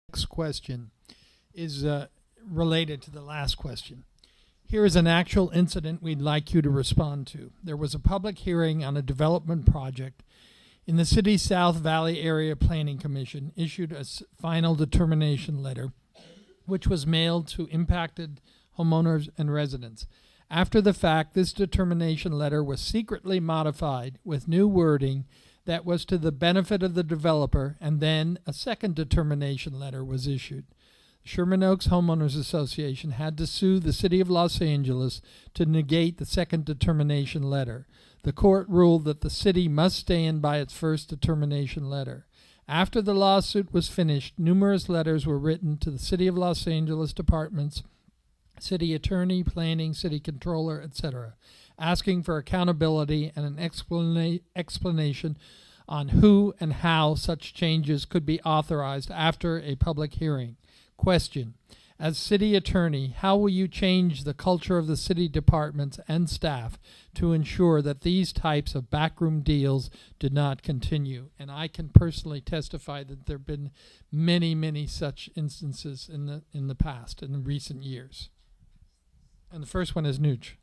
Next question is related to the last question. Here is an actual incident we'd like you to respond to. There was a public hearing on a development project in the city's South Valley Area Planning Commission issued a final determination letter, which was mailed to impacted homeowners and residents. After the fact, this determination letter was secretly modified with new wording that was to the benefit of the developer, and then a second determination letter was issued. Sherman Oaks Homeowners Association had to sue the City of Los Angeles to negate the second determination letter. The court ruled that the city must stand by its first determination letter. After the lawsuit was finished, numerous letters were written to the City of Los Angeles departments, city attorney, planning, city controller, etc., asking for accountability and an explanation on who and how such changes could be authorized after a public hearing. Question: as city attorney, how will you change the culture of the city departments and staff to ensure that these types of backroom deals do not continue? And I can personally testify that there have been many, many such instances in the past, in the recent years. And the first one is Nooch.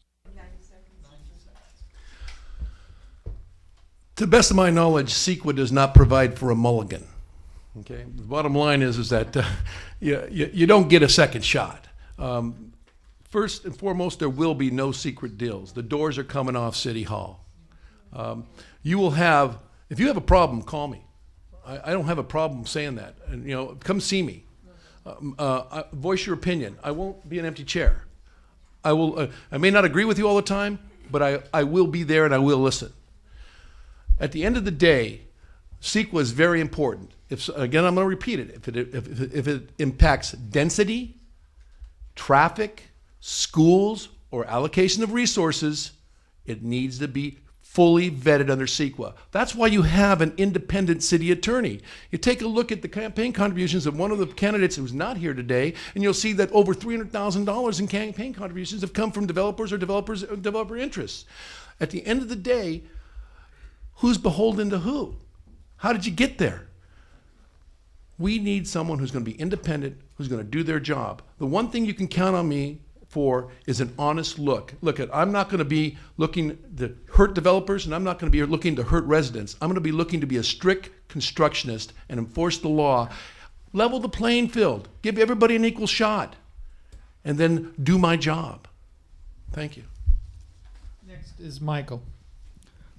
To the best of my knowledge, CEQA does not provide for a mulligan. Okay. The bottom line is that you don't get a second shot. First and foremost, there will be no secret deals. The doors are coming off City Hall. You will have, if you have a problem, call me. I don't have a problem saying that. And, come see me. Voice your opinion. I won't be an empty chair. I will. I may not agree with you all the time, but I will be there and I will listen. At the end of the day, CEQA is very important. Again, I'm going to repeat it. If it impacts density, traffic, schools, or allocation of resources, it needs to be fully vetted under CEQA. That's why you have an independent city attorney. You take a look at the campaign contributions of one of the candidates who's not here today, and you'll see that over $300,000 in campaign contributions have come from developers or developer interests. At the end of the day, who's beholden to who? How did you get there? We need someone who's going to be independent, who's going to do their job. The one thing you can count on me for is an honest look. I'm not going to be looking to hurt developers, and I'm not going to be looking to hurt residents. I'm going to be looking to be a strict constructionist and enforce the law, level the playing field, give everybody an equal shot, and then do my job. Thank you. Next is Michael.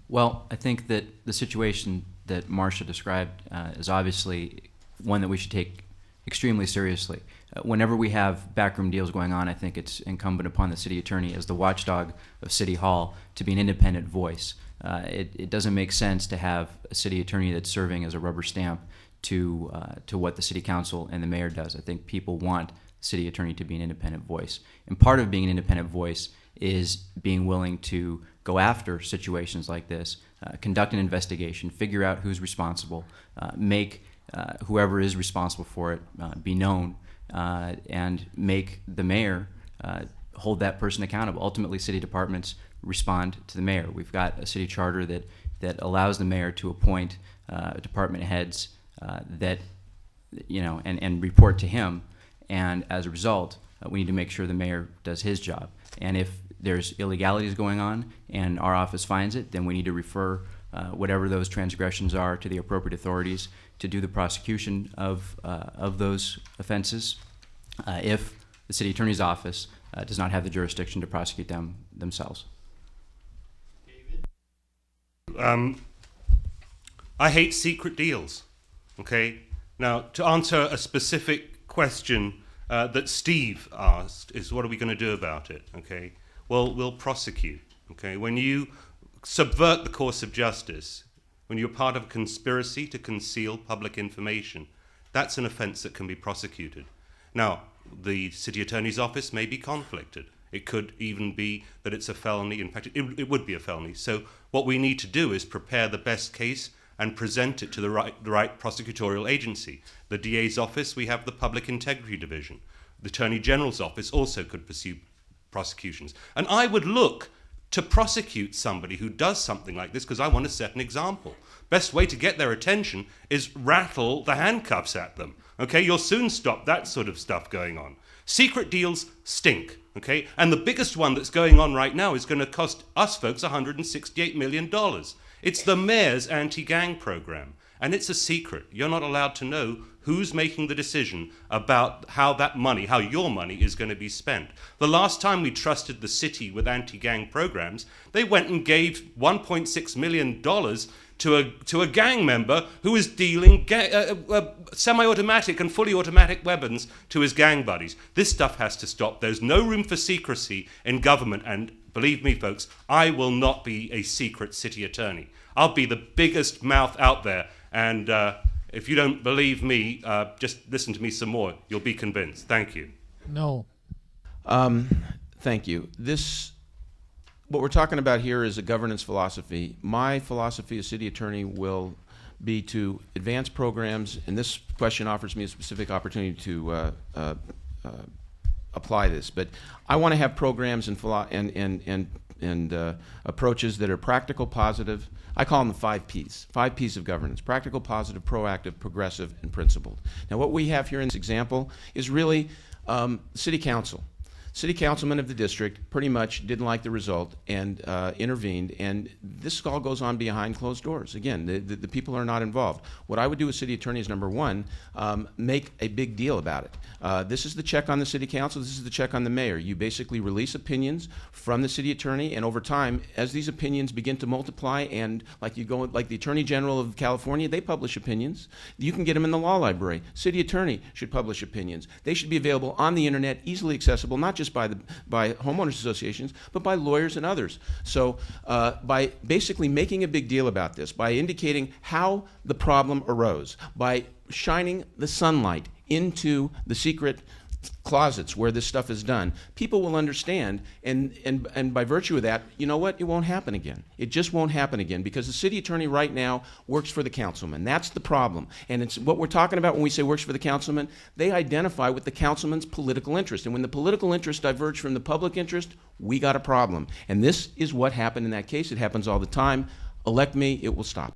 Well, I think that the situation that Marcia described is obviously one that we should take extremely seriously. Whenever we have backroom deals going on, I think it's incumbent upon the city attorney as the watchdog of City Hall to be an independent voice. It doesn't make sense to have a city attorney that's serving as a rubber stamp to what the city council and the mayor does. I think people want the city attorney to be an independent voice. And part of being an independent voice is being willing to go after situations like this, conduct an investigation, figure out who's responsible, make whoever is responsible for it be known, and make the mayor hold that person accountable. Ultimately, city departments respond to the mayor. We've got a city charter that allows the mayor to appoint department heads that, and report to him. And as a result, we need to make sure the mayor does his job. And if there's illegalities going on and our office finds it, then we need to refer whatever those transgressions are to the appropriate authorities to do the prosecution of those offenses if the city attorney's office does not have the jurisdiction to prosecute them themselves. I hate secret deals. Okay. Now, to answer a specific question that Steve asked is, what are we going to do about it? Okay. Well, we'll prosecute. Okay. When you subvert the course of justice, when you're part of a conspiracy to conceal public information, that's an offense that can be prosecuted. Now, the city attorney's office may be conflicted. It could even be that it's a felony. In fact, it would be a felony. So what we need to do is prepare the best case and present it to the right prosecutorial agency. The DA's office, we have the Public Integrity Division. The Attorney General's office also could pursue prosecutions. And I would look to prosecute somebody who does something like this because I want to set an example. Best way to get their attention is rattle the handcuffs at them. Okay, you'll soon stop that sort of stuff going on. Secret deals stink, okay? And the biggest one that's going on right now is going to cost us folks $168 million. It's the mayor's anti-gang program, and it's a secret. You're not allowed to know who's making the decision about how that money, how your money is going to be spent. The last time we trusted the city with anti-gang programs, they went and gave $1.6 million to a gang member who was dealing semi-automatic and fully automatic weapons to his gang buddies. This stuff has to stop. There's no room for secrecy in government, and believe me, folks, I will not be a secret city attorney. I'll be the biggest mouth out there, and if you don't believe me, just listen to me some more. You'll be convinced. Thank you. No. Thank you. What we're talking about here is a governance philosophy. My philosophy as city attorney will be to advance programs, and this question offers me a specific opportunity to apply this. But I want to have programs and approaches that are practical, positive. I call them the 5 Ps. 5 Ps of governance: practical, positive, proactive, progressive, and principled. Now, what we have here in this example is really city council. City councilman of the district pretty much didn't like the result and intervened, and this all goes on behind closed doors. Again, the people are not involved. What I would do as city attorney is, number one, make a big deal about it. This is the check on the city council, this is the check on the mayor. You basically release opinions from the city attorney, and over time, as these opinions begin to multiply, and like the Attorney General of California, they publish opinions. You can get them in the law library. City attorney should publish opinions. They should be available on the internet, easily accessible, not just by homeowners associations, but by lawyers and others. So by basically making a big deal about this, by indicating how the problem arose, by shining the sunlight into the secret closets where this stuff is done, people will understand, and by virtue of that, you know what? It won't happen again. It just won't happen again, because the city attorney right now works for the councilman. That's the problem. And it's what we're talking about when we say works for the councilman. They identify with the councilman's political interest. And when the political interest diverges from the public interest, we got a problem. And this is what happened in that case. It happens all the time. Elect me, it will stop.